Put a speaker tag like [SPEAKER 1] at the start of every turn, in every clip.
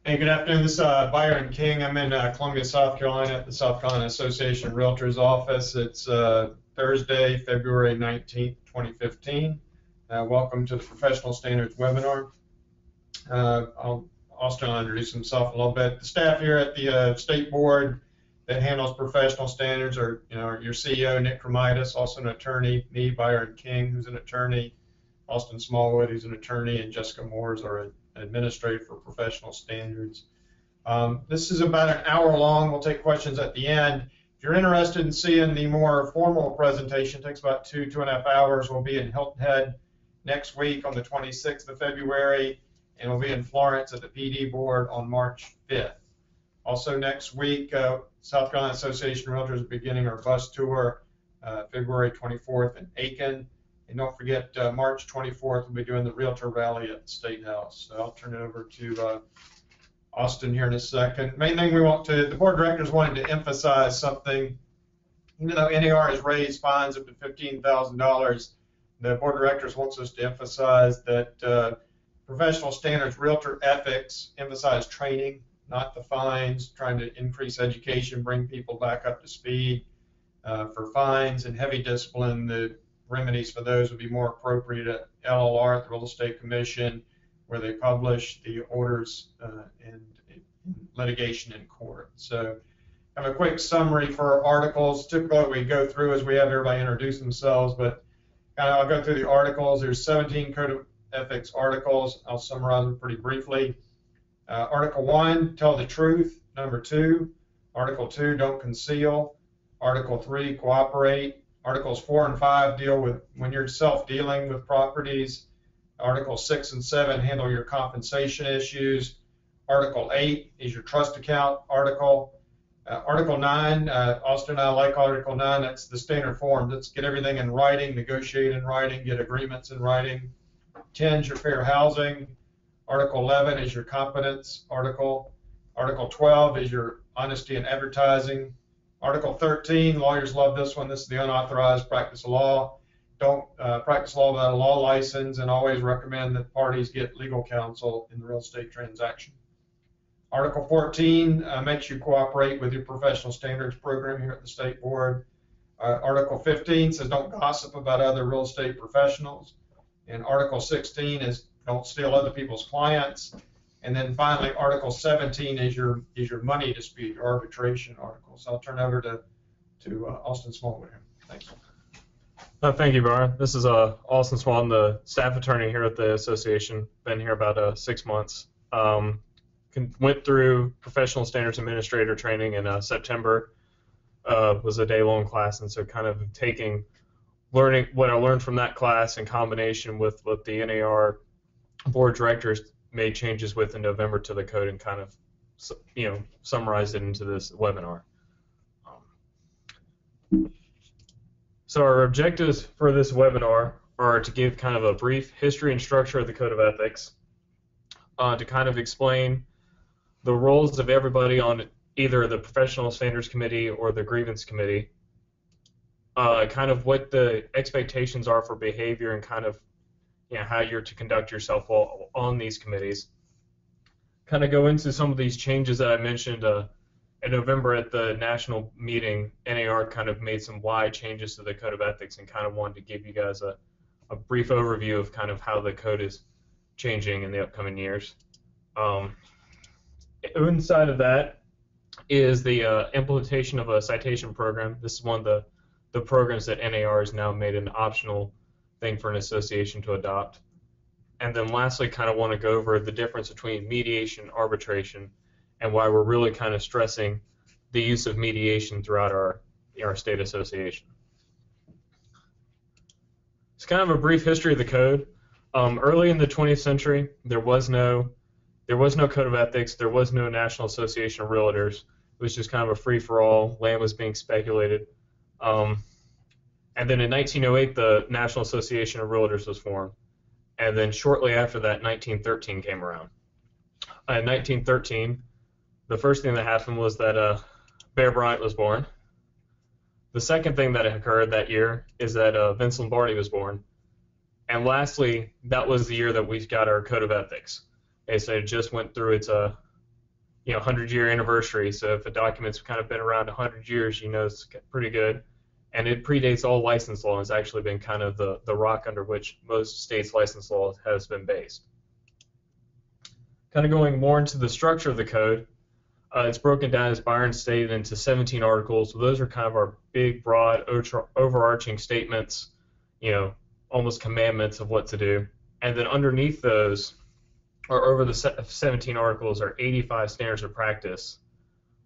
[SPEAKER 1] Hey, good afternoon. This is Byron King. I'm in Columbia, South Carolina at the South Carolina Association of Realtors office. It's Thursday, February 19th, 2015. Welcome to the Professional Standards webinar. Austin will introduce himself a little bit. The staff here at the State Board that handles professional standards are, your CEO, Nick Cremitis, also an attorney, me, Byron King, who's an attorney, Austin Smallwood, who's an attorney, and Jessica Moores, our administrator for professional standards. This is about an hour long. We'll take questions at the end. If you're interested in seeing the more formal presentation, it takes about 2.5 hours. We'll be in Hilton Head next week on the 26th of February, and we'll be in Florence at the PD board on March 5th. Also next week, South Carolina Association of Realtors is beginning our bus tour February 24th in Aiken. And don't forget, March 24th, we'll be doing the Realtor Rally at the State House. So I'll turn it over to Austin here in a second. Main thing the board of directors wanted to emphasize something. Even though NAR has raised fines up to $15,000, the board of directors wants us to emphasize that professional standards, realtor ethics, emphasize training, not the fines, trying to increase education, bring people back up to speed. For fines and heavy discipline, the remedies for those would be more appropriate at LLR, at the Real Estate Commission, where they publish the orders and litigation in court. So I have a quick summary for articles. Typically what we go through is we have everybody introduce themselves, but I'll go through the articles. There's 17 Code of Ethics articles. I'll summarize them pretty briefly. Article 1, tell the truth. Number 2, Article 2, don't conceal. Article 3, cooperate. Articles 4 and 5 deal with when you're self-dealing with properties. Articles 6 and 7 handle your compensation issues. Article 8 is your trust account article. Article 9, Austin and I like Article 9. That's the standard form. Let's get everything in writing, negotiate in writing, get agreements in writing. 10 is your fair housing. Article 11 is your competence article. Article 12 is your honesty in advertising. Article 13, lawyers love this one. This is the unauthorized practice of law. Don't practice law without a law license, and always recommend that parties get legal counsel in the real estate transaction. Article 14 makes you cooperate with your professional standards program here at the State Board. Article 15 says don't gossip about other real estate professionals. And Article 16 is don't steal other people's clients. And then finally, Article 17 is your money dispute, your arbitration article. So I'll turn over to Austin Smallwood here. Thanks.
[SPEAKER 2] Thank you, Byron. This is Austin Small. I'm the staff attorney here at the association. Been here about 6 months. Went through professional standards administrator training in September. Was a day-long class, and so kind of learning what I learned from that class in combination with what the NAR board directors made changes with in November to the code, and kind of summarized it into this webinar. So our objectives for this webinar are to give kind of a brief history and structure of the Code of Ethics, to kind of explain the roles of everybody on either the Professional Standards Committee or the Grievance Committee, kind of what the expectations are for behavior and kind of how you're to conduct yourself on these committees. Kind of go into some of these changes that I mentioned in November at the national meeting. NAR kind of made some wide changes to the Code of Ethics, and kind of wanted to give you guys a brief overview of kind of how the code is changing in the upcoming years. Inside of that is the implementation of a citation program. This is one of the programs that NAR has now made an optional thing for an association to adopt. And then lastly, kind of want to go over the difference between mediation and arbitration, and why we're really kind of stressing the use of mediation throughout our state association. It's kind of a brief history of the code. Early in the 20th century, there was no Code of Ethics, there was no National Association of Realtors. It was just kind of a free-for-all. Land was being speculated. And then in 1908, the National Association of Realtors was formed. And then shortly after that, 1913 came around. In 1913, the first thing that happened was that Bear Bryant was born. The second thing that occurred that year is that Vince Lombardi was born. And lastly, that was the year that we got our Code of Ethics. Okay, so it just went through its 100-year anniversary. So if a document's kind of been around 100 years, it's pretty good. And it predates all license law and has actually been kind of the rock under which most states' license law has been based. Kind of going more into the structure of the code, it's broken down, as Byron stated, into 17 articles. So those are kind of our big, broad, overarching statements, almost commandments of what to do. And then underneath those, or over the 17 articles, are 85 standards of practice,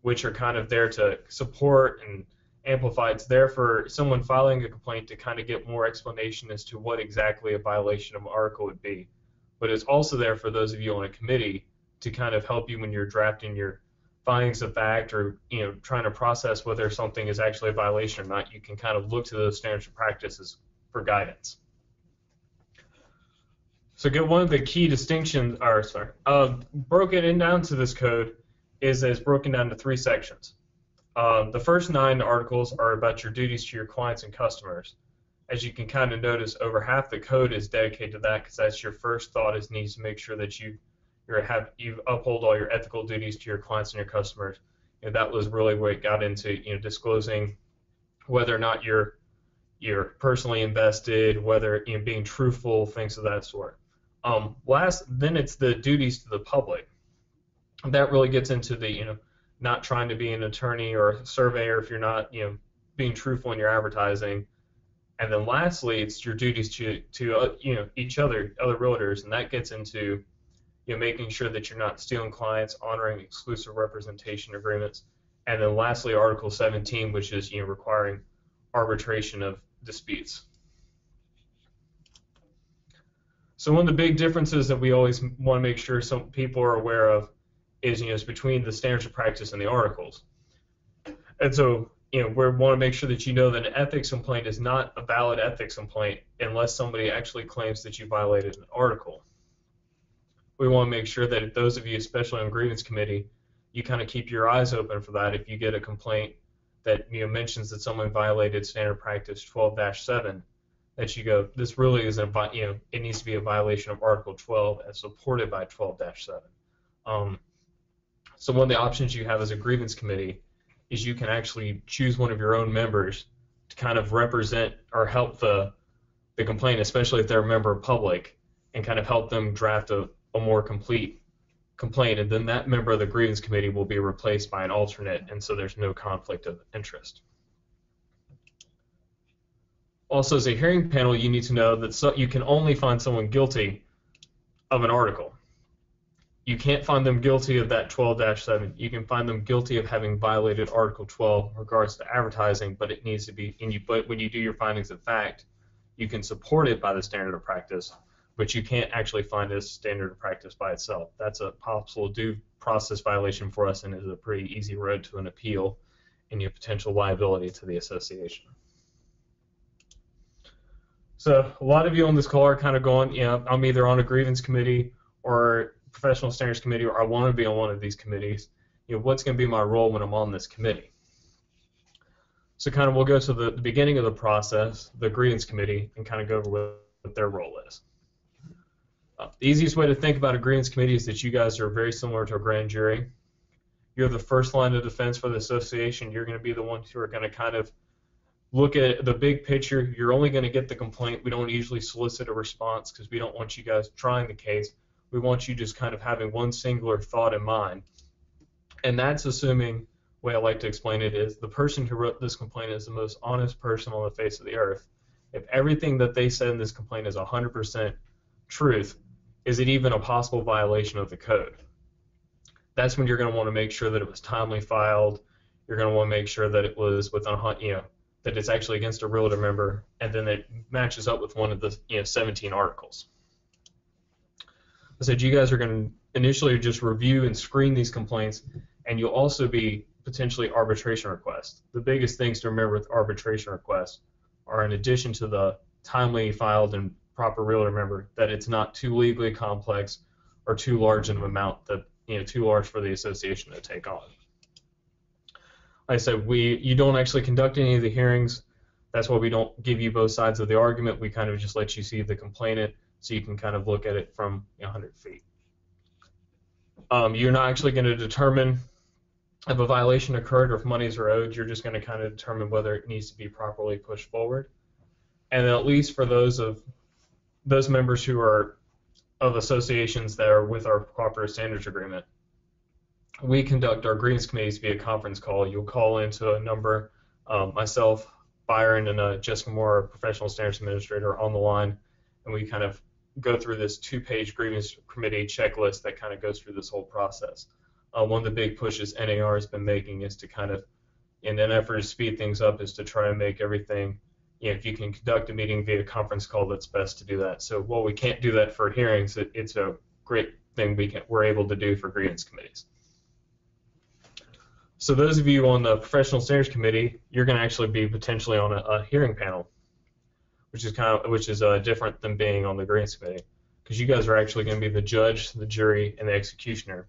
[SPEAKER 2] which are kind of there to support and amplify. It's there for someone filing a complaint to kind of get more explanation as to what exactly a violation of an article would be. But it's also there for those of you on a committee to kind of help you when you're drafting your findings of fact, or trying to process whether something is actually a violation or not. You can kind of look to those standards of practices for guidance. So one of the key distinctions, broken down to this code is that it's broken down to 3 sections. The first 9 articles are about your duties to your clients and customers. As you can kind of notice, over half the code is dedicated to that, because that's your first thought, is needs to make sure that you uphold all your ethical duties to your clients and your customers. That was really where it got into disclosing whether or not you're personally invested, whether being truthful, things of that sort. Then it's the duties to the public. That really gets into the not trying to be an attorney or a surveyor if you're not being truthful in your advertising. And then lastly, it's your duties to each other realtors, and that gets into making sure that you're not stealing clients, honoring exclusive representation agreements, and then lastly, Article 17, which is requiring arbitration of disputes. So one of the big differences that we always want to make sure some people are aware of is between the standards of practice and the articles. And so we want to make sure that that an ethics complaint is not a valid ethics complaint unless somebody actually claims that you violated an article. We want to make sure that those of you, especially on grievance committee, you kind of keep your eyes open for that. If you get a complaint that mentions that someone violated standard practice 12-7, that you go, this really is it needs to be a violation of Article 12 as supported by 12-7. So one of the options you have as a grievance committee is you can actually choose one of your own members to kind of represent or help the complaint, especially if they're a member of public, and kind of help them draft a more complete complaint, and then that member of the grievance committee will be replaced by an alternate, and so there's no conflict of interest. Also, as a hearing panel, you need to know that you can only find someone guilty of an article. You can't find them guilty of that 12-7. You can find them guilty of having violated Article 12 in regards to advertising, but it needs to be but when you do your findings of fact, you can support it by the standard of practice, but you can't actually find this standard of practice by itself. That's a possible due process violation for us, and is a pretty easy road to an appeal and your potential liability to the association. So a lot of you on this call are kind of going, I'm either on a grievance committee or professional standards committee, or I want to be on one of these committees. What's going to be my role when I'm on this committee? So kind of we'll go to the beginning of the process, the grievance committee, and kind of go over what their role is. The easiest way to think about a grievance committee is that you guys are very similar to a grand jury. You're the first line of defense for the association. You're going to be the ones who are going to kind of look at the big picture. You're only going to get the complaint. We don't usually solicit a response because we don't want you guys trying the case. We want you just kind of having one singular thought in mind. And that's assuming, the way I like to explain it is, the person who wrote this complaint is the most honest person on the face of the earth. If everything that they said in this complaint is 100% truth, is it even a possible violation of the code? That's when you're going to want to make sure that it was timely filed. You're going to want to make sure that it was within that it's actually against a realtor member, and then it matches up with one of the 17 articles. I said you guys are going to initially just review and screen these complaints, and you'll also be potentially arbitration requests. The biggest things to remember with arbitration requests are, in addition to the timely filed and proper realtor member, that it's not too legally complex or too large an amount that too large for the association to take on. Like I said, you don't actually conduct any of the hearings. That's why we don't give you both sides of the argument. We kind of just let you see the complainant so you can kind of look at it from 100 feet. You're not actually going to determine if a violation occurred or if monies are owed. You're just going to kind of determine whether it needs to be properly pushed forward. And at least for those members who are of associations that are with our cooperative standards agreement, we conduct our grievance committees via conference call. You'll call into a number, myself, Byron, and Jessica Moore, our professional standards administrator, on the line, and we kind of go through this 2-page grievance committee checklist that kind of goes through this whole process. One of the big pushes NAR has been making is to kind of, in an effort to speed things up, is to try to make everything, if you can conduct a meeting via conference call, that's best to do that. So while we can't do that for hearings, it's a great thing we're able to do for grievance committees. So those of you on the professional standards committee, you're going to actually be potentially on a hearing panel, which is different than being on the grievance committee, because you guys are actually going to be the judge, the jury, and the executioner.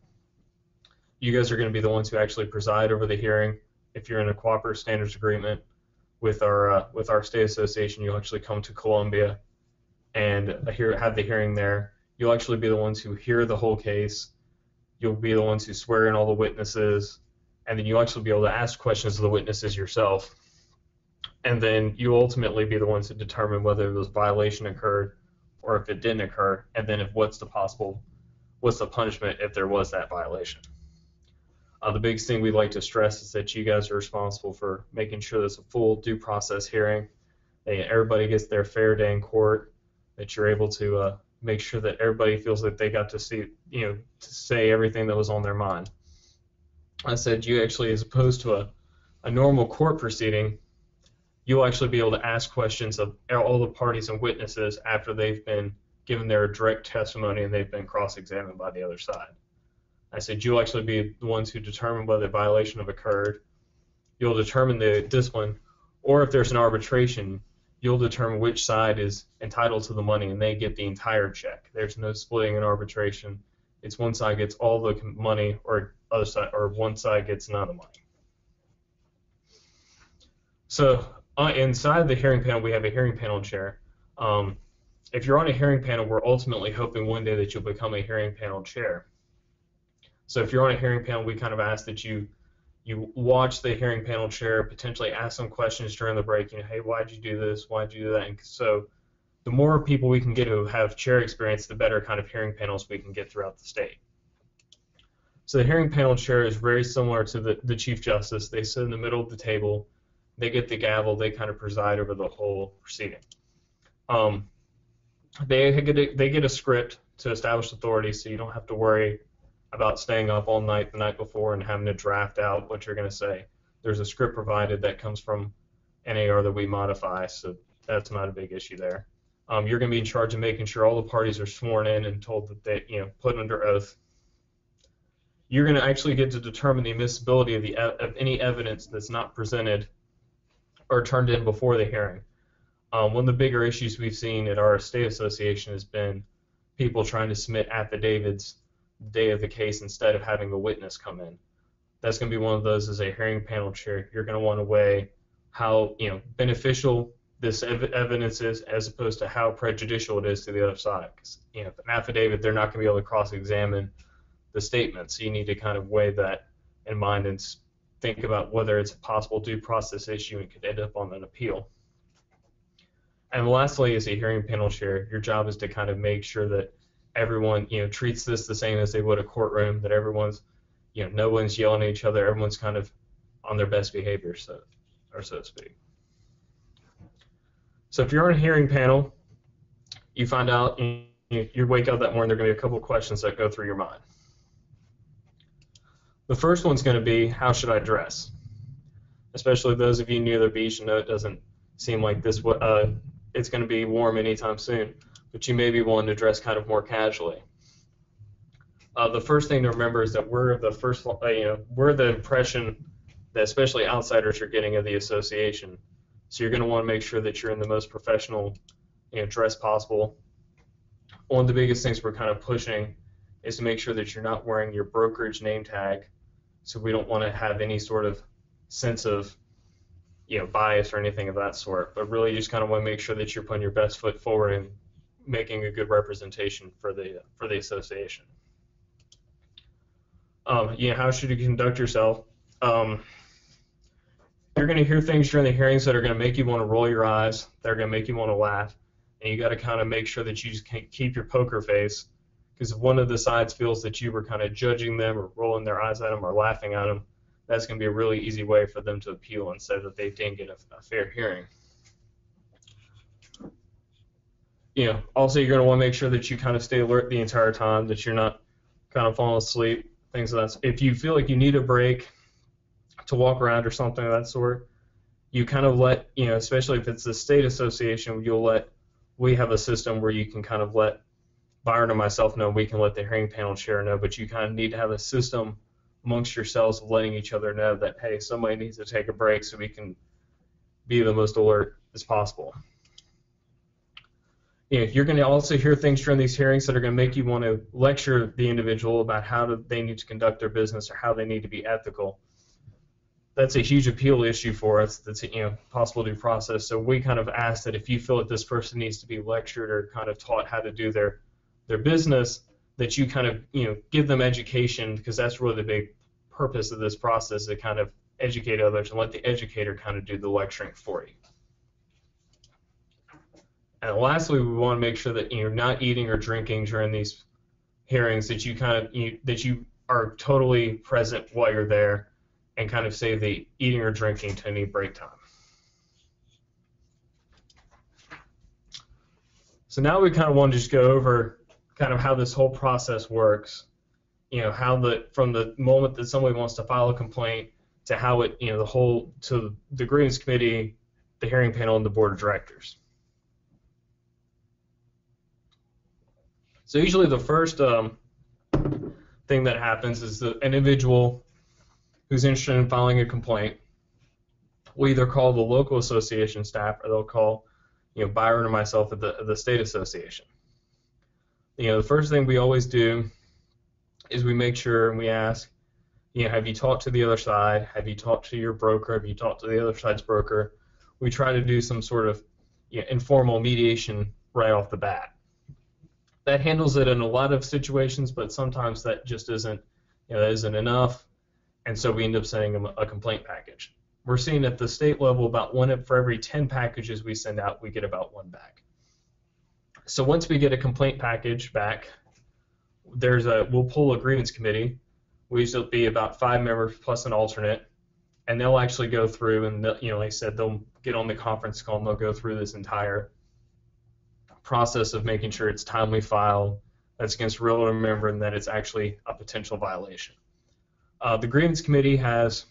[SPEAKER 2] You guys are going to be the ones who actually preside over the hearing. If you're in a cooperative standards agreement with our state association, you'll actually come to Columbia and have the hearing there. You'll actually be the ones who hear the whole case. You'll be the ones who swear in all the witnesses, and then you'll actually be able to ask questions of the witnesses yourself. And then you ultimately be the ones who determine whether this violation occurred or if it didn't occur, and then what's the punishment if there was that violation. The biggest thing we like to stress is that you guys are responsible for making sure there's a full due process hearing, everybody gets their fair day in court, that you're able to make sure that everybody feels that they got to see, to say everything that was on their mind. I said you actually, as opposed to a normal court proceeding, you'll actually be able to ask questions of all the parties and witnesses after they've been given their direct testimony and they've been cross-examined by the other side. I said you'll actually be the ones who determine whether a violation have occurred. You'll determine the discipline, or if there's an arbitration, you'll determine which side is entitled to the money and they get the entire check. There's no splitting in arbitration. It's one side gets all the money, or one side gets none of the money. So inside the hearing panel, we have a hearing panel chair. If you're on a hearing panel, we're ultimately hoping one day that you'll become a hearing panel chair. So if you're on a hearing panel, we kind of ask that you watch the hearing panel chair, potentially ask some questions during the break. Hey, why'd you do this? Why'd you do that? And so the more people we can get who have chair experience, the better kind of hearing panels we can get throughout the state. So the hearing panel chair is very similar to the Chief Justice. They sit in the middle of the table. They get the gavel. They kind of preside over the whole proceeding. They get a script to establish authority, so you don't have to worry about staying up all night the night before and having to draft out what you're going to say. There's a script provided that comes from NAR that we modify, so that's not a big issue there. You're going to be in charge of making sure all the parties are sworn in and told that they, put under oath. You're going to actually get to determine the admissibility of any evidence that's not presented or turned in before the hearing. One of the bigger issues we've seen at our state association has been people trying to submit affidavits the day of the case instead of having a witness come in. That's going to be one of those as a hearing panel chair. You're going to want to weigh how beneficial this evidence is as opposed to how prejudicial it is to the other side. Because an affidavit, they're not going to be able to cross-examine the statement, so you need to kind of weigh that in mind and think about whether it's a possible due process issue and could end up on an appeal. And lastly, as a hearing panel chair, your job is to kind of make sure that everyone treats this the same as they would a courtroom, that everyone's no one's yelling at each other, everyone's kind of on their best behavior, so to speak. So if you're on a hearing panel, you find out, you wake up that morning, there are going to be a couple of questions that go through your mind. The first one's going to be, how should I dress? Especially those of you near the beach, and know it doesn't seem like this it's going to be warm anytime soon, but you may be willing to dress kind of more casually. The first thing to remember is that we're the impression that especially outsiders are getting of the association. So you're going to want to make sure that you're in the most professional dress possible. One of the biggest things we're kind of pushing is to make sure that you're not wearing your brokerage name tag. So we don't want to have any sort of sense of bias or anything of that sort, but really you just kind of want to make sure that you're putting your best foot forward and making a good representation for the association. How should you conduct yourself? You're going to hear things during the hearings that are going to make you want to roll your eyes. They're going to make you want to laugh. And you got to kind of make sure that you just can't keep your poker face. Because if one of the sides feels that you were kind of judging them or rolling their eyes at them or laughing at them, that's going to be a really easy way for them to appeal and say that they didn't get a fair hearing. Also you're going to want to make sure that you kind of stay alert the entire time, that you're not kind of falling asleep, things of that. If you feel like you need a break to walk around or something of that sort, you kind of let, especially if it's the state association, we have a system where you can kind of let Byron and myself know, we can let the hearing panel chair know, but you kind of need to have a system amongst yourselves of letting each other know that, hey, somebody needs to take a break so we can be the most alert as possible. You're going to also hear things during these hearings that are going to make you want to lecture the individual about how they need to conduct their business or how they need to be ethical. That's a huge appeal issue for us. That's possible due process. So we kind of ask that if you feel that this person needs to be lectured or kind of taught how to do their business, that you kind of give them education, because that's really the big purpose of this process, to kind of educate others and let the educator kind of do the lecturing for you. And lastly, we want to make sure that you're not eating or drinking during these hearings, that you are totally present while you're there, and kind of save the eating or drinking to any break time. So now we kind of want to just go over kind of how this whole process works. From the moment that somebody wants to file a complaint to how it, to the grievance committee, the hearing panel, and the board of directors. So usually the first thing that happens is the individual who's interested in filing a complaint will either call the local association staff, or they'll call Byron or myself at the state association. The first thing we always do is we make sure and we ask, have you talked to the other side? Have you talked to your broker? Have you talked to the other side's broker? We try to do some sort of informal mediation right off the bat. That handles it in a lot of situations, but sometimes that just isn't enough, and so we end up sending them a complaint package. We're seeing at the state level about for every 10 packages we send out, we get about 1 back. So once we get a complaint package back, we'll pull a grievance committee. We usually be about 5 members plus an alternate, and they'll actually go through and like I said, they'll get on the conference call and they'll go through this entire process of making sure it's timely filed, that's against real or member, and that it's actually a potential violation. The grievance committee has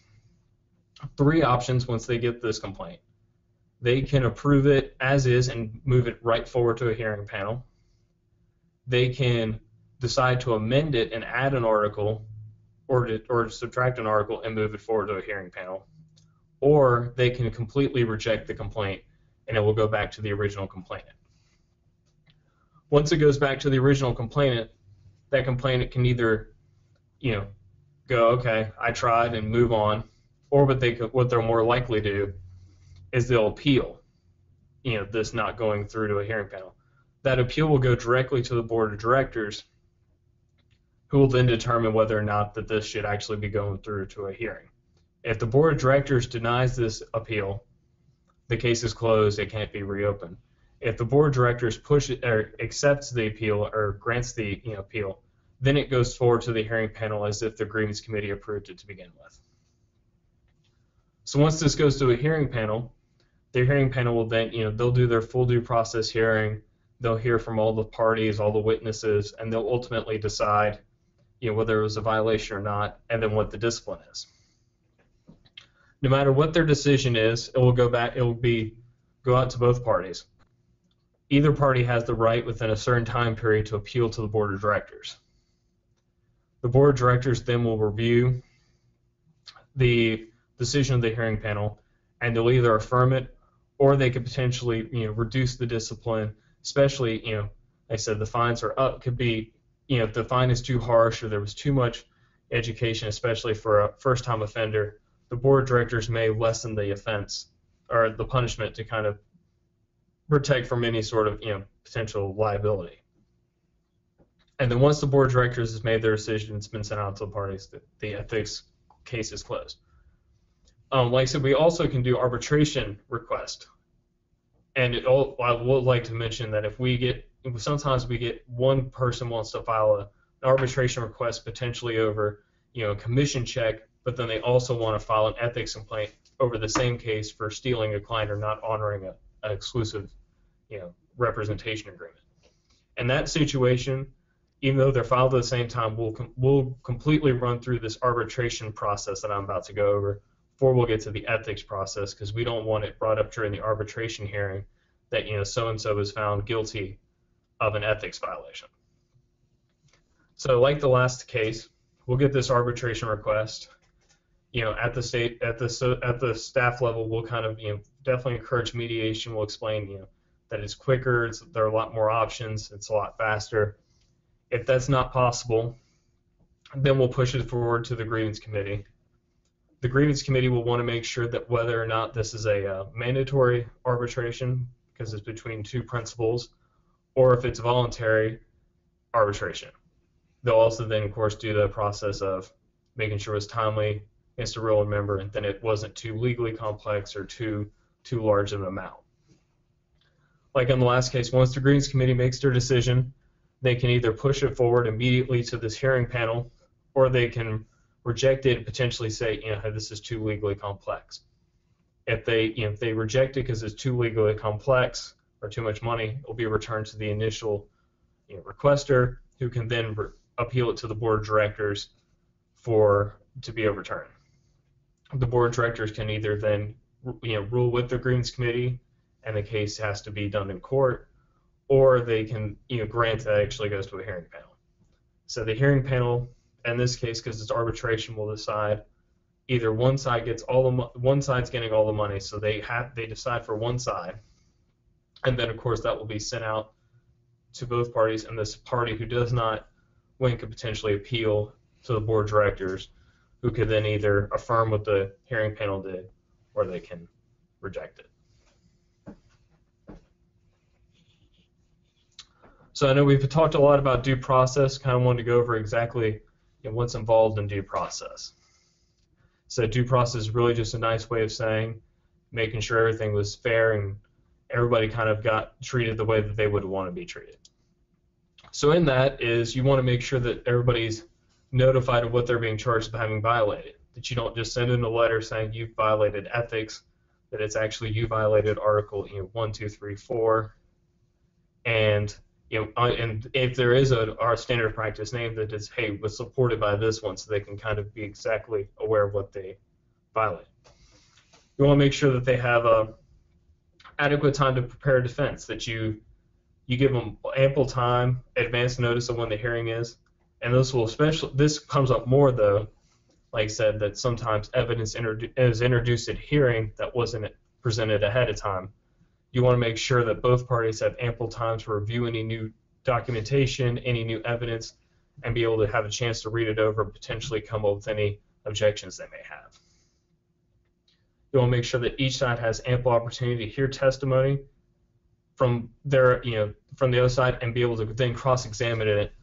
[SPEAKER 2] 3 options once they get this complaint. They can approve it as is and move it right forward to a hearing panel. They can decide to amend it and add an article or subtract an article and move it forward to a hearing panel. Or they can completely reject the complaint and it will go back to the original complainant. Once it goes back to the original complainant, that complainant can either, go, okay, I tried, and move on, or what they're more likely to do is they'll appeal, this not going through to a hearing panel. That appeal will go directly to the board of directors, who will then determine whether or not that this should actually be going through to a hearing. If the board of directors denies this appeal, the case is closed, it can't be reopened. If the board of directors accepts the appeal or grants the appeal, then it goes forward to the hearing panel as if the grievance committee approved it to begin with. So once this goes to a hearing panel, the hearing panel will then, they'll do their full due process hearing, they'll hear from all the parties, all the witnesses, and they'll ultimately decide, whether it was a violation or not, and then what the discipline is. No matter what their decision is, it will go out to both parties. Either party has the right within a certain time period to appeal to the board of directors. The board of directors then will review the decision of the hearing panel, and they'll either affirm it or they could potentially reduce the discipline, especially like I said, the fines are up. Could be if the fine is too harsh or there was too much education, especially for a first-time offender, the board of directors may lessen the offense or the punishment to kind of protect from any sort of potential liability. And then once the board of directors has made their decision, it's been sent out to the parties, the ethics case is closed. Like I said, we also can do arbitration request. And I would like to mention that sometimes we get one person wants to file an arbitration request potentially over, a commission check, but then they also want to file an ethics complaint over the same case for stealing a client or not honoring an exclusive, representation agreement. In that situation, even though they're filed at the same time, we'll completely run through this arbitration process that I'm about to go over before we'll get to the ethics process, because we don't want it brought up during the arbitration hearing that so-and-so was found guilty of an ethics violation. So like the last case, we'll get this arbitration request. At the staff level, we'll kind of definitely encourage mediation. We'll explain that it's quicker, there are a lot more options, it's a lot faster. If that's not possible, then we'll push it forward to the grievance committee. The grievance committee will want to make sure that whether or not this is a mandatory arbitration, because it's between two principals, or if it's voluntary arbitration. They'll also then, of course, do the process of making sure it's timely against a real member, and then it wasn't too legally complex or too large of an amount. Like in the last case, once the grievance committee makes their decision, they can either push it forward immediately to this hearing panel, or they can reject it and potentially say, hey, this is too legally complex. If they reject it because it's too legally complex or too much money, it will be returned to the initial requester, who can then appeal it to the board of directors to be overturned. The board of directors can either then rule with the grievance committee, and the case has to be done in court, or they can grant that it actually goes to a hearing panel. So the hearing panel, in this case, because it's arbitration, will decide either one side's getting all the money, so they decide for one side, and then of course that will be sent out to both parties, and this party who does not win could potentially appeal to the board of directors, who could then either affirm what the hearing panel did, or they can reject it. So I know we've talked a lot about due process, kind of wanted to go over exactly what's involved in due process. So due process is really just a nice way of saying making sure everything was fair and everybody kind of got treated the way that they would want to be treated. So in that is you want to make sure that everybody's notified of what they're being charged with having violated, that you don't just send in a letter saying you've violated ethics, that it's actually you violated Article 1, 2, 3, 4, and and if there is our standard practice name that is, hey, was supported by this one, so they can kind of be exactly aware of what they violate. You want to make sure that they have adequate time to prepare a defense, that you give them ample time, advance notice of when the hearing is, and this comes up more though, like I said, that sometimes evidence is introduced at hearing that wasn't presented ahead of time. You want to make sure that both parties have ample time to review any new documentation, any new evidence, and be able to have a chance to read it over and potentially come up with any objections they may have. You want to make sure that each side has ample opportunity to hear testimony from from the other side and be able to then cross-examine it,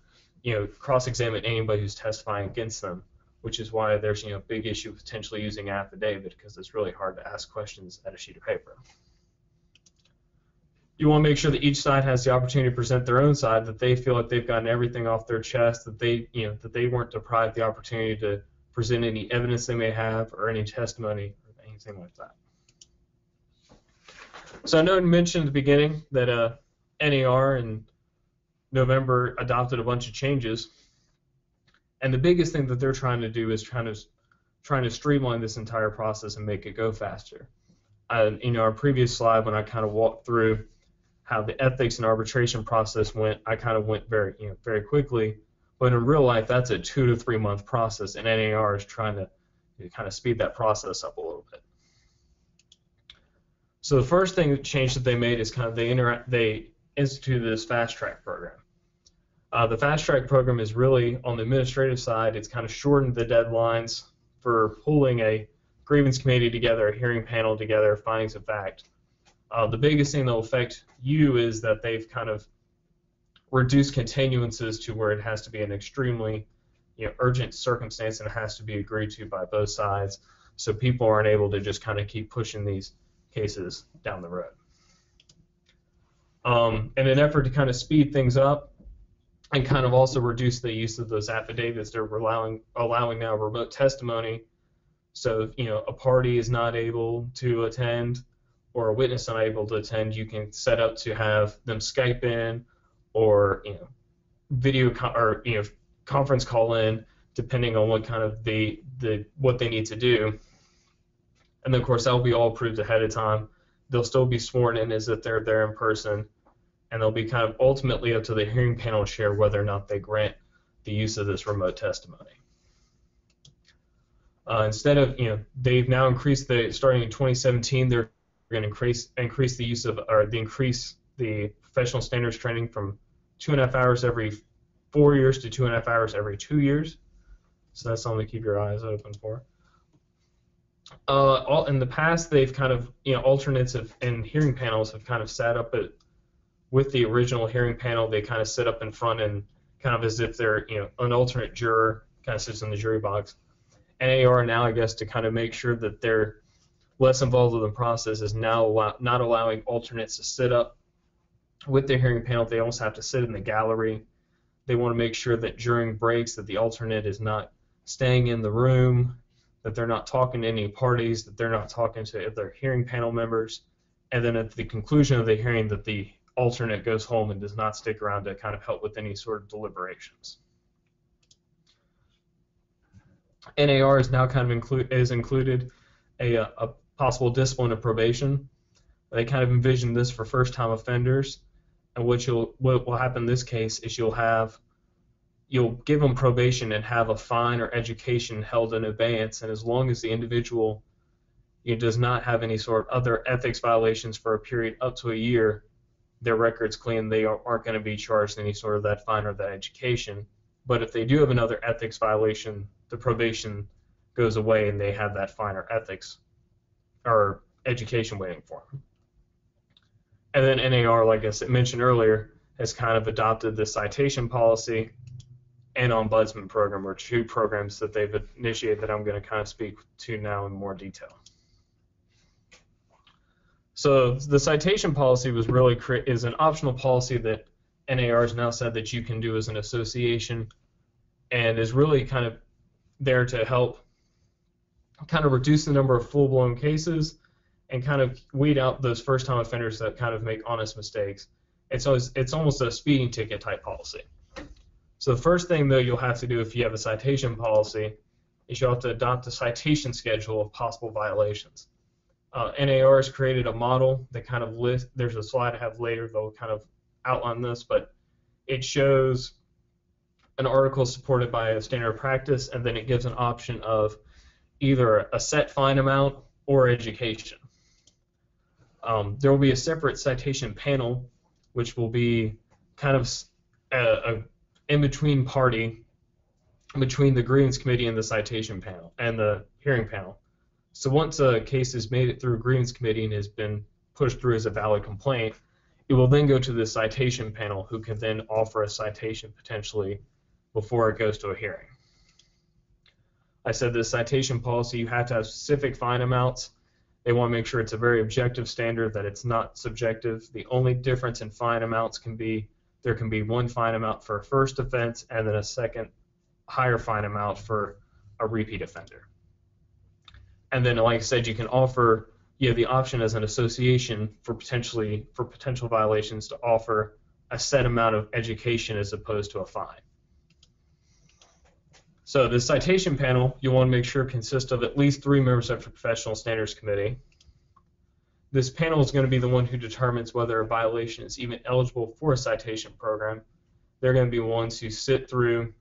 [SPEAKER 2] cross-examine anybody who's testifying against them, which is why there's a big issue potentially using affidavit, because it's really hard to ask questions at a sheet of paper. You want to make sure that each side has the opportunity to present their own side, that they feel like they've gotten everything off their chest, that they weren't deprived the opportunity to present any evidence they may have or any testimony or anything like that. So I know I mentioned at the beginning that NAR in November adopted a bunch of changes, and the biggest thing that they're trying to do is trying to streamline this entire process and make it go faster. Our previous slide, when I kind of walked through how the ethics and arbitration process went, I kind of went very quickly, but in real life that's a 2 to 3 month process, and NAR is trying to kind of speed that process up a little bit. So the first change that they made is kind of they instituted this fast track program. The fast track program is really on the administrative side. It's kind of shortened the deadlines for pulling a grievance committee together, a hearing panel together, findings of fact. The biggest thing that will affect you is that they've kind of reduce continuances to where it has to be an extremely urgent circumstance and it has to be agreed to by both sides, so people aren't able to just kind of keep pushing these cases down the road. In an effort to kind of speed things up and kind of also reduce the use of those affidavits, they're allowing now remote testimony. So if a party is not able to attend or a witness unable to attend, you can set up to have them Skype in or video or conference call in, depending on what kind of what they need to do. And then of course that'll be all approved ahead of time. They'll still be sworn in as if they're there in person, and they'll be kind of ultimately up to the hearing panel chair whether or not they grant the use of this remote testimony. Instead of, they've now increased starting in 2017, they're going to increase the use of, or increase the professional standards training from 2.5 hours every 4 years to 2.5 hours every 2 years. So that's something to keep your eyes open for. In the past, they've kind of, alternates and hearing panels have kind of sat up with the original hearing panel. They kind of sit up in front and kind of as if they're, an alternate juror kind of sits in the jury box. NAR now, I guess, to kind of make sure that they're less involved in the process, is now not allowing alternates to sit up with the hearing panel. They also have to sit in the gallery. They want to make sure that during breaks that the alternate is not staying in the room, that they're not talking to any parties, that they're not talking to their hearing panel members, and then at the conclusion of the hearing that the alternate goes home and does not stick around to kind of help with any sort of deliberations. NAR is now kind of included a possible discipline of probation. They kind of envision this for first-time offenders, and what will happen in this case is you'll give them probation and have a fine or education held in abeyance, and as long as the individual does not have any sort of other ethics violations for a period up to a year, their record's clean, they aren't going to be charged any sort of that fine or that education. But if they do have another ethics violation, the probation goes away and they have that fine or ethics or education waiting for them. And then NAR, like I mentioned earlier, has kind of adopted the citation policy and Ombudsman program, or two programs that they've initiated that I'm going to kind of speak to now in more detail. So the citation policy was really is an optional policy that NAR has now said that you can do as an association, and is really kind of there to help kind of reduce the number of full-blown cases and kind of weed out those first-time offenders that kind of make honest mistakes. It's almost a speeding ticket type policy. So the first thing, though, you'll have to do if you have a citation policy is you'll have to adopt a citation schedule of possible violations. NAR has created a model that kind of lists, there's a slide I have later that will kind of outline this, but it shows an article supported by a standard of practice, and then it gives an option of either a set fine amount or education. There will be a separate citation panel, which will be kind of a in-between party between the grievance committee and the citation panel and the hearing panel. So once a case has made it through a grievance committee and has been pushed through as a valid complaint, it will then go to the citation panel, who can then offer a citation potentially before it goes to a hearing. I said the citation policy, you have to have specific fine amounts. They want to make sure it's a very objective standard, that it's not subjective. The only difference in fine amounts can be there can be one fine amount for a first offense and then a second higher fine amount for a repeat offender. And then, like I said, you can offer the option as an association for potential violations to offer a set amount of education as opposed to a fine. So the citation panel, you want to make sure consists of at least 3 members of the Professional Standards Committee. This panel is going to be the one who determines whether a violation is even eligible for a citation program. They're going to be ones who sit through,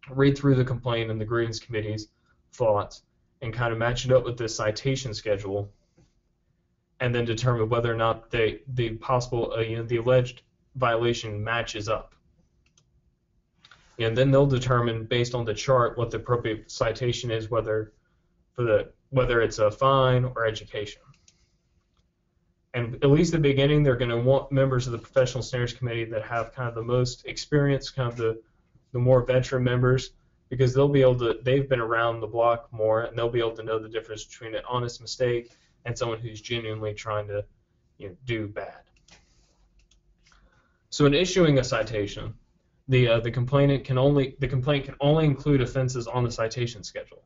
[SPEAKER 2] read through the complaint and the grievance committee's thoughts, and kind of match it up with this citation schedule, and then determine whether or not the alleged violation matches up. And then they'll determine based on the chart what the appropriate citation is, whether it's a fine or education. And at least at the beginning, they're going to want members of the Professional Standards Committee that have kind of the most experience, kind of the more veteran members, because they've been around the block more, and they'll be able to know the difference between an honest mistake and someone who's genuinely trying to do bad. So in issuing a citation, the complaint can only include offenses on the citation schedule.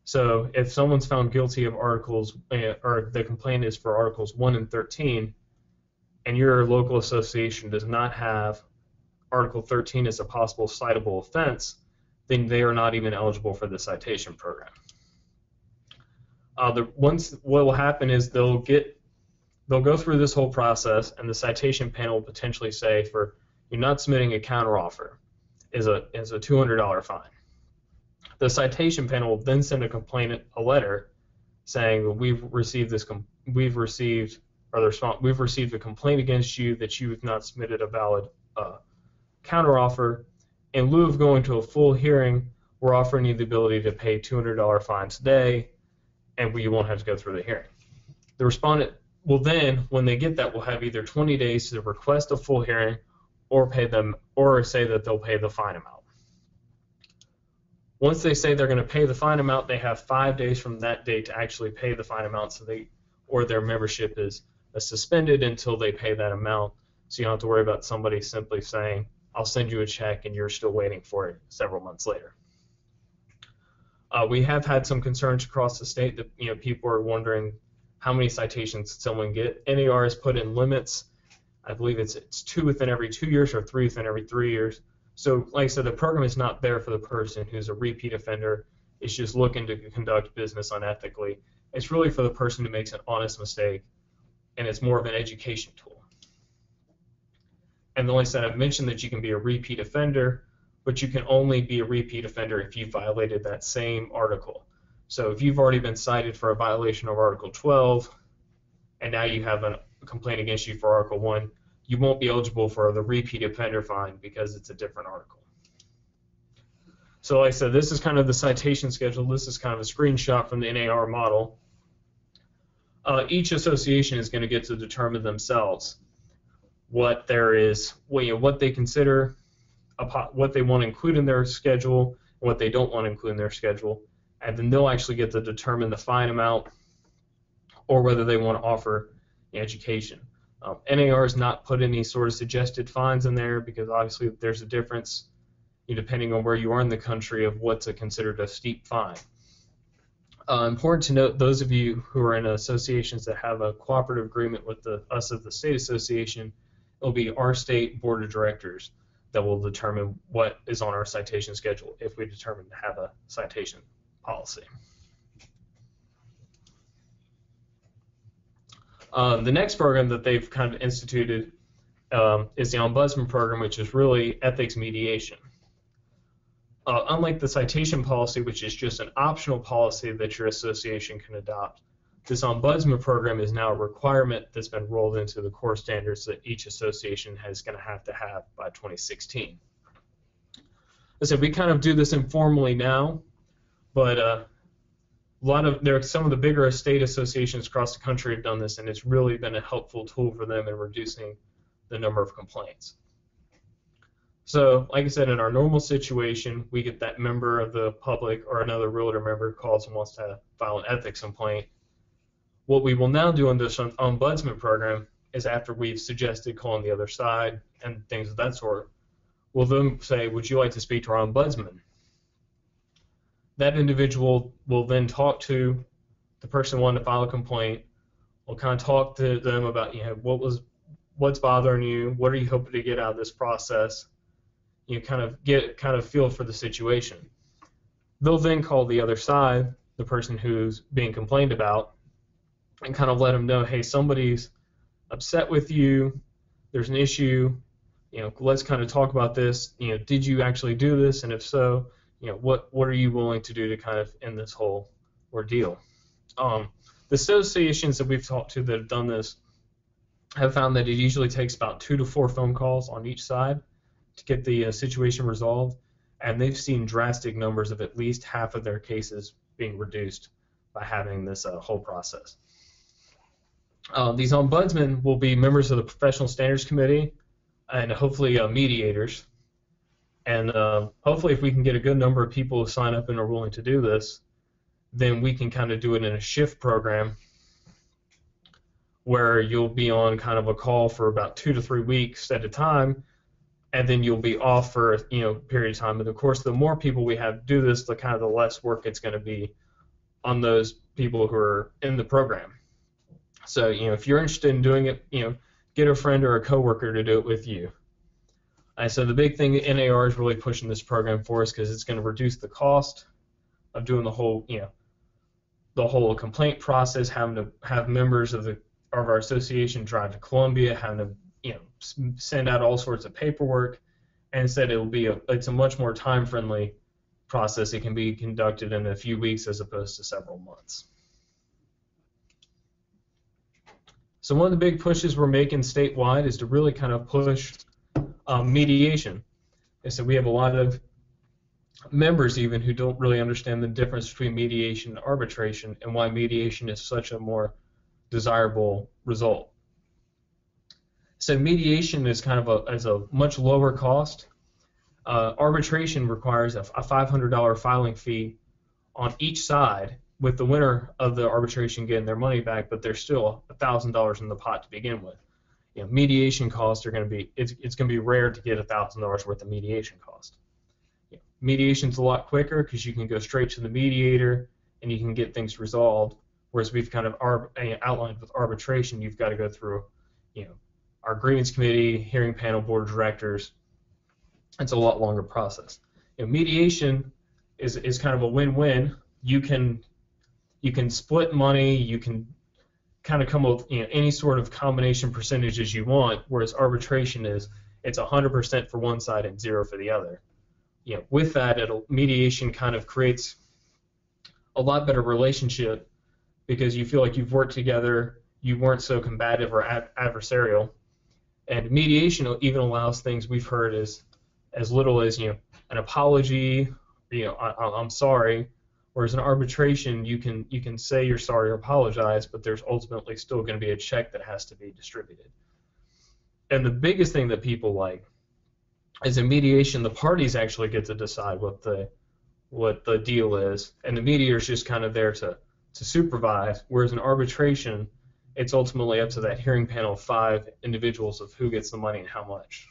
[SPEAKER 2] So if someone's found guilty of articles, or the complaint is for Articles 1 and 13, and your local association does not have Article 13 as a possible citable offense, then they are not even eligible for the citation program. What will happen is they'll go through this whole process, and the citation panel will potentially say, for you're not submitting a counteroffer, is a $200 fine. The citation panel will then send a complainant a letter saying, we've received a complaint against you that you have not submitted a valid counteroffer. In lieu of going to a full hearing, we're offering you the ability to pay $200 fine today, and you won't have to go through the hearing. The respondent will then, when they get that, will have either 20 days to request a full hearing or say that they'll pay the fine amount. Once they say they're going to pay the fine amount, they have 5 days from that date to actually pay the fine amount, or their membership is suspended until they pay that amount. So you don't have to worry about somebody simply saying, I'll send you a check, and you're still waiting for it several months later. We have had some concerns across the state that people are wondering how many citations someone get. NAR has put in limits. I believe it's 2 within every 2 years or 3 within every 3 years. So like I said, the program is not there for the person who's a repeat offender. It's just looking to conduct business unethically. It's really for the person who makes an honest mistake, and it's more of an education tool. And like I said, I've mentioned that you can be a repeat offender, but you can only be a repeat offender if you violated that same article. So if you've already been cited for a violation of Article 12, and now you have a complaint against you for Article 1, you won't be eligible for the repeat offender fine because it's a different article. So like I said, this is kind of the citation schedule. This is kind of a screenshot from the NAR model. Each association is going to get to determine themselves what they consider, what they want to include in their schedule, and what they don't want to include in their schedule, and then they'll actually get to determine the fine amount or whether they want to offer education. NAR has not put any sort of suggested fines in there because obviously there's a difference depending on where you are in the country of what's considered a steep fine. Important to note, those of you who are in associations that have a cooperative agreement with us as the state association, it'll be our state board of directors that will determine what is on our citation schedule if we determine to have a citation policy. The next program that they've kind of instituted is the Ombudsman program, which is really ethics mediation. Unlike the citation policy, which is just an optional policy that your association can adopt, this Ombudsman program is now a requirement that's been rolled into the core standards that each association is going to have by 2016. I said we kind of do this informally now, but some of the bigger state associations across the country have done this, and it's really been a helpful tool for them in reducing the number of complaints. So, like I said, in our normal situation, we get that member of the public or another realtor member calls and wants to file an ethics complaint. What we will now do in this Ombudsman program is, after we've suggested calling the other side and things of that sort, we'll then say, would you like to speak to our Ombudsman? That individual will then talk to the person wanting to file a complaint. We'll kind of talk to them about what's bothering you, what are you hoping to get out of this process. Kind of feel for the situation. They'll then call the other side, the person who's being complained about, and kind of let them know, hey, somebody's upset with you, there's an issue, let's kind of talk about this, did you actually do this, and if so, what are you willing to do to kind of end this whole ordeal. The associations that we've talked to that have done this have found that it usually takes about 2 to 4 phone calls on each side to get the situation resolved, and they've seen drastic numbers of at least half of their cases being reduced by having this whole process. These ombudsmen will be members of the Professional Standards Committee and hopefully mediators. And hopefully if we can get a good number of people who sign up and are willing to do this, then we can kind of do it in a shift program where you'll be on kind of a call for about 2 to 3 weeks at a time, and then you'll be off for a period of time. And of course, the more people we have do this, the kind of the less work it's going to be on those people who are in the program. So if you're interested in doing it, get a friend or a coworker to do it with you. And so the big thing that NAR is really pushing this program for us because it's going to reduce the cost of doing the whole complaint process, having to have members of our association drive to Columbia, having to send out all sorts of paperwork, and instead it's a much more time-friendly process. It can be conducted in a few weeks as opposed to several months. So one of the big pushes we're making statewide is to really kind of push mediation. And so we have a lot of members even who don't really understand the difference between mediation and arbitration and why mediation is such a more desirable result. So mediation is kind of a much lower cost. Arbitration requires a $500 filing fee on each side, with the winner of the arbitration getting their money back, but there's still $1,000 in the pot to begin with. Mediation costs are going to be, it's going to be rare to get $1,000 worth of mediation cost. Mediation's a lot quicker because you can go straight to the mediator and you can get things resolved, whereas we've kind of outlined with arbitration, you've got to go through our grievance committee, hearing panel, board of directors. It's a lot longer process. Mediation is kind of a win-win. You can split money, you can kind of come up with any sort of combination percentages you want, whereas arbitration it's 100% for one side and 0 for the other. With that, mediation kind of creates a lot better relationship because you feel like you've worked together, you weren't so combative or adversarial. And mediation even allows things we've heard as little as an apology, I'm sorry. Whereas in arbitration, you can say you're sorry or apologize, but there's ultimately still going to be a check that has to be distributed. And the biggest thing that people like is in mediation, the parties actually get to decide what the deal is, and the mediator's just kind of there to supervise. Whereas in arbitration, it's ultimately up to that hearing panel of 5 individuals of who gets the money and how much.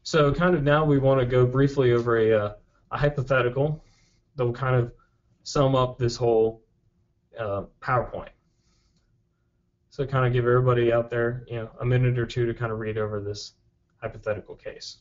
[SPEAKER 2] So kind of now we want to go briefly over a hypothetical that will kind of sum up this whole PowerPoint. So kind of give everybody out there a minute or two to kind of read over this hypothetical case.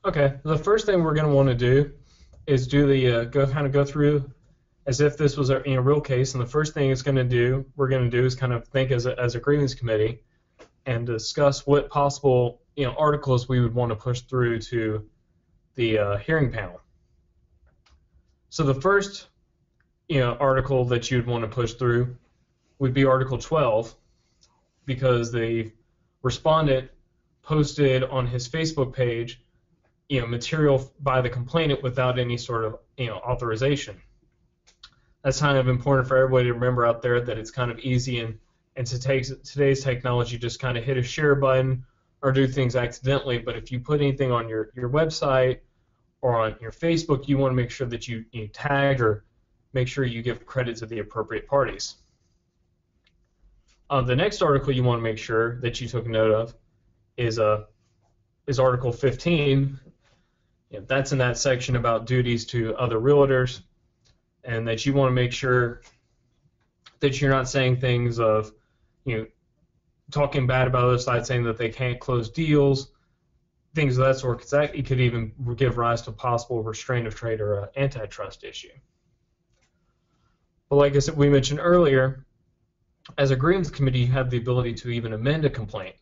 [SPEAKER 2] Okay, the first thing we're going to want to do is do the go through as if this was a real case, and the first thing we're going to do is kind of think as a grievance committee and discuss what possible articles we would want to push through to the hearing panel. So the first article that you'd want to push through would be Article 12, because the respondent posted on his Facebook page material by the complainant without any sort of authorization. That's kind of important for everybody to remember out there, that it's kind of easy and today's technology just kind of hit a share button or do things accidentally. But if you put anything on your website or on your Facebook, you want to make sure that you tag or make sure you give credit to the appropriate parties. The next article you want to make sure that you took note of is Article 15. That's in that section about duties to other realtors, and that you want to make sure that you're not saying things of, talking bad about other sides, saying that they can't close deals, things of that sort, because that could even give rise to possible restraint of trade or an antitrust issue. But like I said, we mentioned earlier, as a grievance committee, you have the ability to even amend a complaint.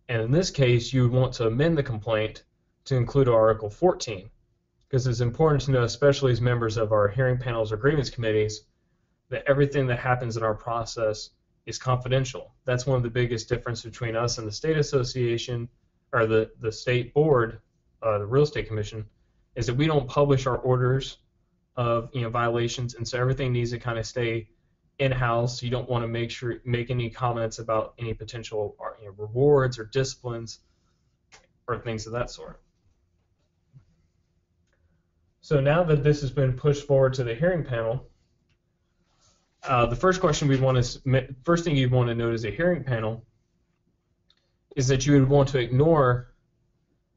[SPEAKER 2] And in this case, you would want to amend the complaint to include Article 14, because it's important to know, especially as members of our hearing panels or grievance committees, that everything that happens in our process is confidential. That's one of the biggest differences between us and the state association, or the state board, the real estate commission, is that we don't publish our orders of violations, and so everything needs to kind of stay in-house. You don't want to make any comments about any potential rewards or disciplines or things of that sort. So now that this has been pushed forward to the hearing panel, the first thing you'd want to note as a hearing panel is that you would want to ignore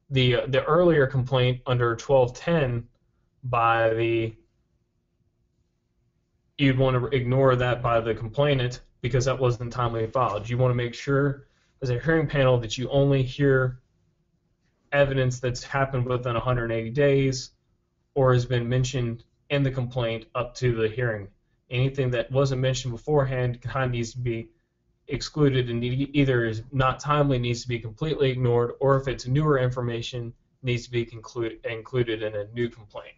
[SPEAKER 2] the earlier complaint under 1210 you'd want to ignore that by the complainant, because that wasn't timely filed. You want to make sure as a hearing panel that you only hear evidence that's happened within 180 days or has been mentioned in the complaint up to the hearing. Anything that wasn't mentioned beforehand kind of needs to be excluded, and either is not timely, needs to be completely ignored, or if it's newer information, needs to be included in a new complaint.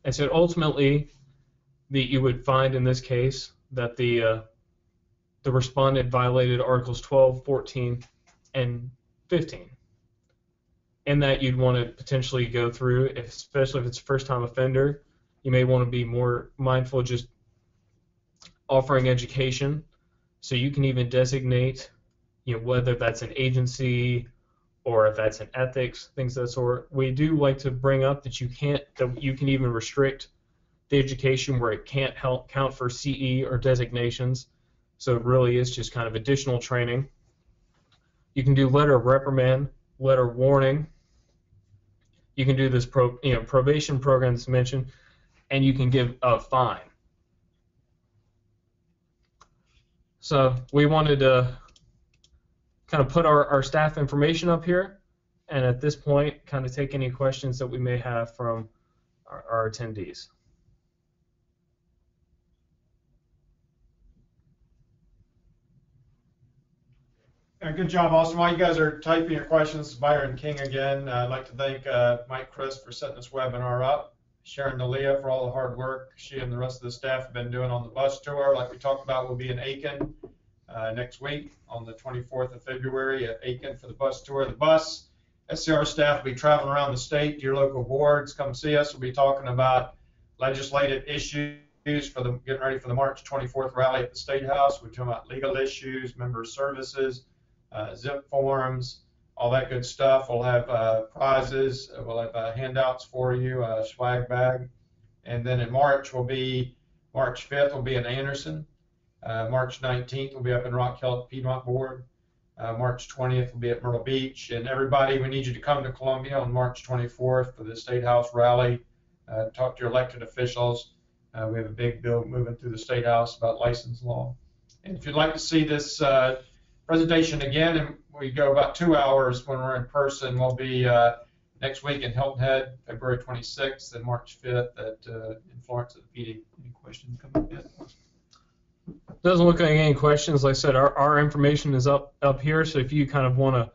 [SPEAKER 2] And so ultimately, you would find in this case that the respondent violated Articles 12, 14, and 15. In that, you'd want to potentially go through, especially if it's a first-time offender, you may want to be more mindful just offering education. So you can even designate, whether that's an agency or if that's an ethics, things of that sort. We do like to bring up that you can even restrict the education where it can't count for CE or designations. So it really is just kind of additional training. You can do letter of reprimand, letter of warning. You can do this probation program that's mentioned, and you can give a fine. So we wanted to kind of put our staff information up here, and at this point kind of take any questions that we may have from our attendees.
[SPEAKER 1] Good job, Austin. While you guys are typing your questions, Byron King again. I'd like to thank Mike Chris for setting this webinar up, Sharon Dalia for all the hard work she and the rest of the staff have been doing on the bus tour. Like we talked about, we'll be in Aiken next week on the 24th of February at Aiken for the bus tour. The bus, SCR staff will be traveling around the state to your local boards. Come see us. We'll be talking about legislative issues getting ready for the March 24th rally at the State House. We're talking about legal issues, member services, zip forms, all that good stuff. We'll have prizes. We'll have handouts for you, a swag bag. And then in March, March 5th, we'll be in Anderson. March 19th, we'll be up in Rock Hill at the Piedmont Board. March 20th, we'll be at Myrtle Beach. And everybody, we need you to come to Columbia on March 24th for the State House rally. Talk to your elected officials. We have a big bill moving through the State House about license law. And if you'd like to see this presentation again, and we go about 2 hours when we're in person, we'll be next week in Hilton Head, February 26th, and March 5th in Florence at the PD. Any questions coming yet?
[SPEAKER 2] Doesn't look like any questions. Like I said, our information is up here, so if you kind of want to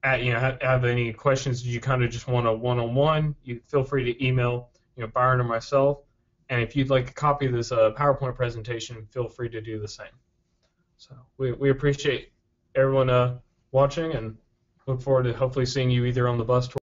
[SPEAKER 2] have any questions, you kind of just want a one-on-one, you feel free to email Byron or myself. And if you'd like a copy of this PowerPoint presentation, feel free to do the same. So we appreciate everyone watching, and look forward to hopefully seeing you either on the bus tour